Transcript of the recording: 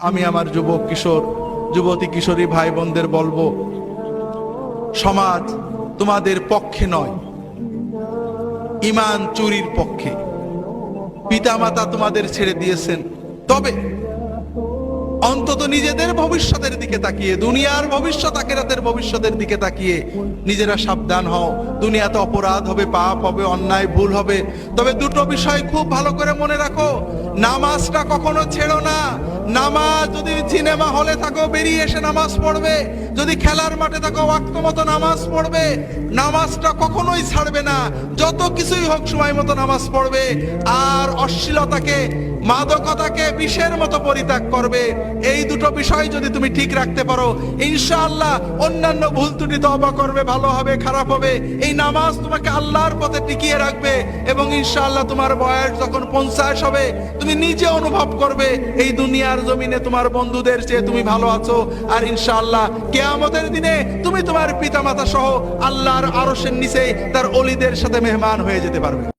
আমি আমার যুবক কিশোর যুবতী কিশোরী ভাই বোনদের বলবো, সমাজ তোমাদের পক্ষে নয়, ঈমান চুরির পক্ষে। পিতামাতা তোমাদের ছেড়ে দিয়েছেন, তবে অন্তত নিজেদের ভবিষ্যতের দিকে তাকিয়ে, দুনিয়ার ভবিষ্যৎ আখিরাতের ভবিষ্যতের দিকে তাকিয়ে নিজেরা সাবধান হও। দুনিয়াতে অপরাধ হবে, পাপ হবে, অন্যায় ভুল হবে, তবে দুটো বিষয় খুব ভালো করে মনে রাখো। নামাজটা কখনো ছেড়ো না। নামাজ, যদি সিনেমা হলে থাকো বেরিয়ে এসে নামাজ পড়বে, যদি খেলার মাঠে থাকো ওয়াক্ত মতো নামাজ পড়বে। নামাজটা কখনোই ছাড়বে না, যত কিছুই হোক সময় মতো নামাজ পড়বে। আর অশ্লীলতাকে, মাদকতাকে বিষের মতো পরিত্যাগ করবে। এই দুটো বিষয় যদি তুমি ঠিক রাখতে পারো, ইনশাআল্লাহ অন্যান্য ভুল ত্রুটি তওবা করবে, ভালো হবে, খারাপ হবে, এই নামাজ তোমাকে আল্লাহর পথে টিকিয়ে রাখবে। এবং ইনশাআল্লাহ তোমার বয়স যখন 50 হবে, তুমি নিজে অনুভব করবে এই দুনিয়ার জমিনে তোমার বন্ধুদের চেয়ে তুমি ভালো আছো। আর ইনশাআল্লাহ কিয়ামতের দিনে তুমি তোমার পিতামাতা সহ আল্লাহর আরশের নিচে তার ওলিদের সাথে মেহমান হয়ে যেতে পারবে।